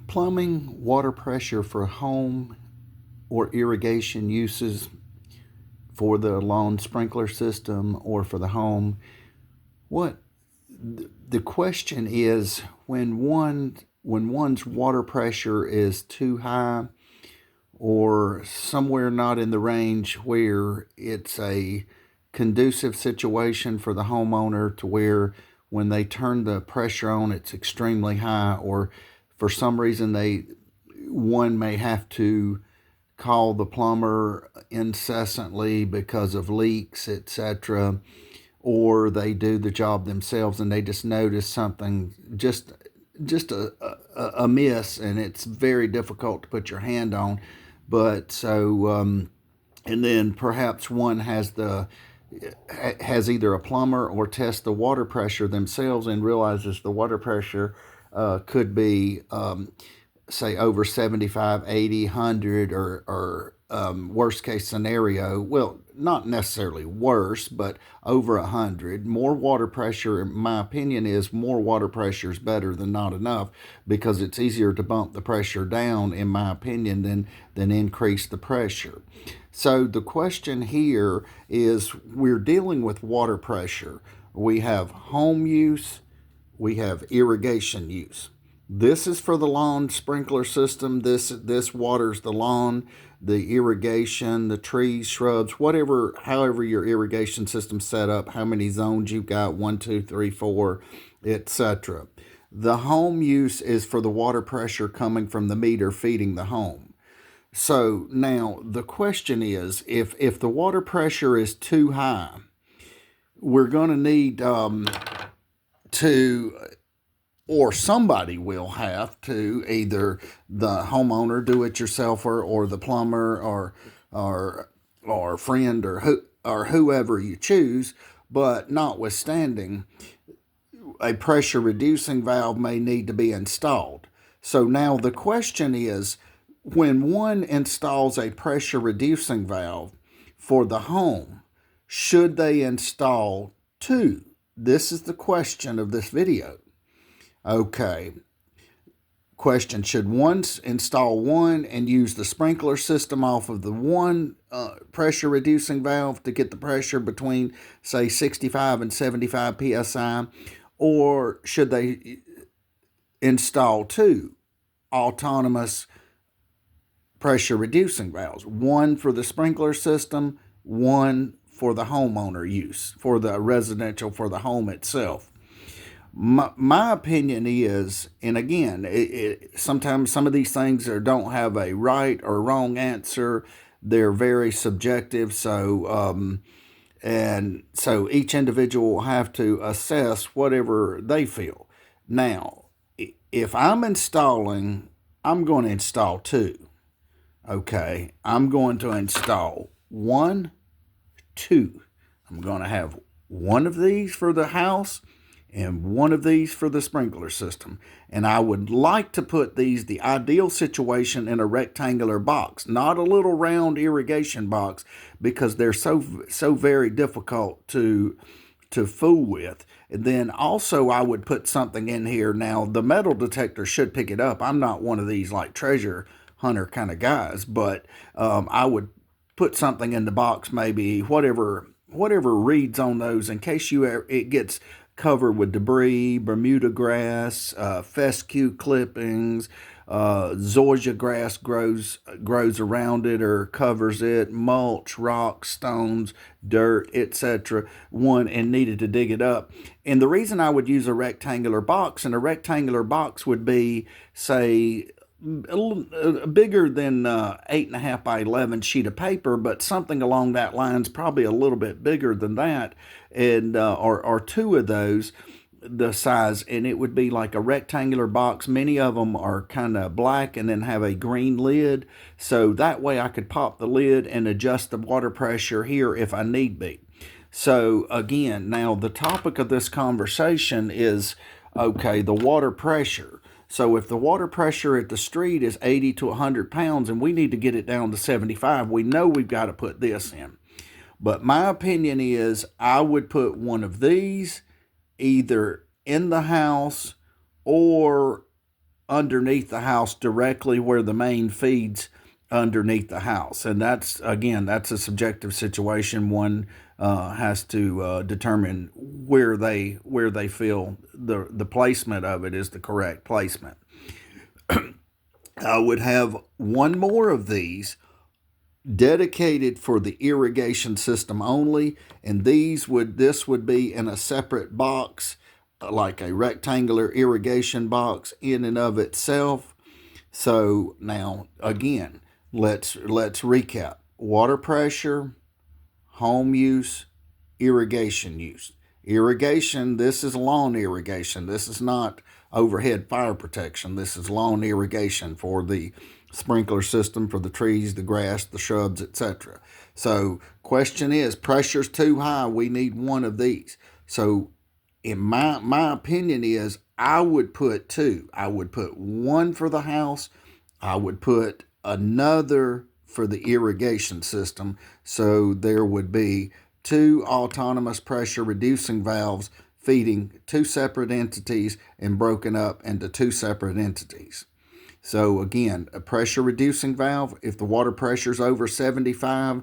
Plumbing, water pressure for home or irrigation uses for the lawn sprinkler system or for the home. What the question is, when one's water pressure is too high or somewhere not in the range where it's a conducive situation for the homeowner, to where when they turn the pressure on it's extremely high, or for some reason one may have to call the plumber incessantly because of leaks, etc., or they do the job themselves and they just notice something just a miss, and it's very difficult to put your hand on. But and then perhaps one has either a plumber or test the water pressure themselves and realizes the water pressure could be say over 75, 80, 100, or worst case scenario, well, not necessarily worse, but over 100. More water pressure, in my opinion, is more water pressure is better than not enough, because it's easier to bump the pressure down, in my opinion, than increase the pressure. So the question here is, we're dealing with water pressure. We have home use, we have irrigation use. This is for the lawn sprinkler system. This waters the lawn, the irrigation, the trees, shrubs, however your irrigation system's set up, how many zones you've got, 1, 2, 3, 4, etc. The home use is for the water pressure coming from the meter feeding the home. So now the question is, if the water pressure is too high, we're going to need to, or somebody will have to, either the homeowner, do-it-yourselfer, or the plumber, or friend, or whoever you choose. But notwithstanding, a pressure reducing valve may need to be installed. So now the question is, when one installs a pressure reducing valve for the home, should they install two? This is the question of this video. Okay. Question: should one install one and use the sprinkler system off of the one pressure reducing valve to get the pressure between, say, 65 and 75 psi, or should they install two autonomous pressure reducing valves, one for the sprinkler system, one for the homeowner use, for the residential, for the home itself? My opinion is, and again, sometimes some of these things don't have a right or wrong answer. They're very subjective. So each individual will have to assess whatever they feel. Now, if I'm installing, I'm going to install two. Okay, I'm going to install 1, 2. I'm going to have one of these for the house and one of these for the sprinkler system. And I would like to put the ideal situation, in a rectangular box, not a little round irrigation box, because they're so very difficult to fool with. And then also I would put something in here. Now, the metal detector should pick it up. I'm not one of these like treasure hunter kind of guys, but I would put something in the box, maybe whatever reads on those, in case it gets covered with debris, Bermuda grass, fescue clippings, zoysia grass grows around it or covers it, mulch, rocks, stones, dirt, etc. And needed to dig it up. And the reason I would use a rectangular box, would be, say, a little bigger than 8.5 by 11 sheet of paper, but something along that lines, probably a little bit bigger than that, and or two of those, the size, and it would be like a rectangular box. Many of them are kind of black and then have a green lid, so that way I could pop the lid and adjust the water pressure here if I need be. So again, now the topic of this conversation is, okay, the water pressure. So if the water pressure at the street is 80 to 100 pounds and we need to get it down to 75, we know we've got to put this in. But my opinion is, I would put one of these either in the house or underneath the house directly where the main feeds underneath the house. And that's, again, that's a subjective situation. One has to determine where they feel the placement of it is the correct placement. I would have one more of these dedicated for the irrigation system only, and this would be in a separate box, like a rectangular irrigation box in and of itself. So now again, let's recap: water pressure, home use, irrigation use. Irrigation, this is lawn irrigation. This is not overhead fire protection. This is lawn irrigation for the sprinkler system for the trees, the grass, the shrubs, etc. So question is, pressure's too high, we need one of these. So in my opinion is, I would put two. I would put one for the house. I would put another for the irrigation system. So there would be two autonomous pressure reducing valves feeding two separate entities and broken up into two separate entities. So again, a pressure reducing valve, if the water pressure is over 75,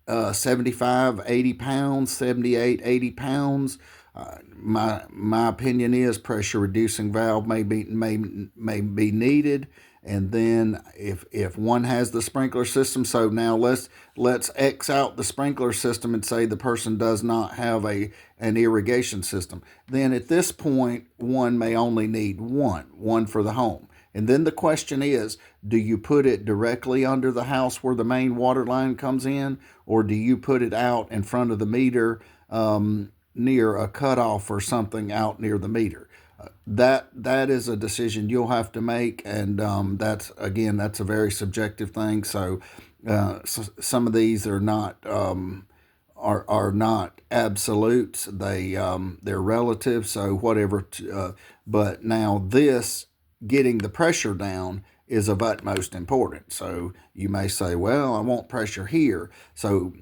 80 pounds, 78, 80 pounds, my opinion is pressure reducing valve may be needed. And then if one has the sprinkler system, so now let's X out the sprinkler system and say the person does not have an irrigation system. Then at this point, one may only need one for the home. And then the question is, do you put it directly under the house where the main water line comes in, or do you put it out in front of the meter near a cutoff or something out near the meter? That is a decision you'll have to make, and that's a very subjective thing. So some of these are not are not absolutes. They're relative. So whatever. But now this, getting the pressure down, is of utmost importance. So you may say, well, I want pressure here. So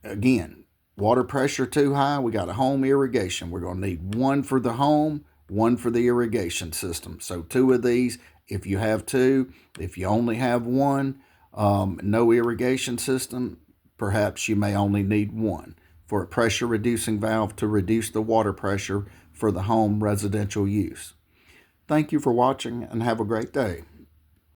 again, water pressure too high, we got a home irrigation. We're going to need one for the home, one for the irrigation system. So two of these, if you have two. If you only have one, no irrigation system, perhaps you may only need one for a pressure reducing valve to reduce the water pressure for the home residential use. Thank you for watching, and have a great day.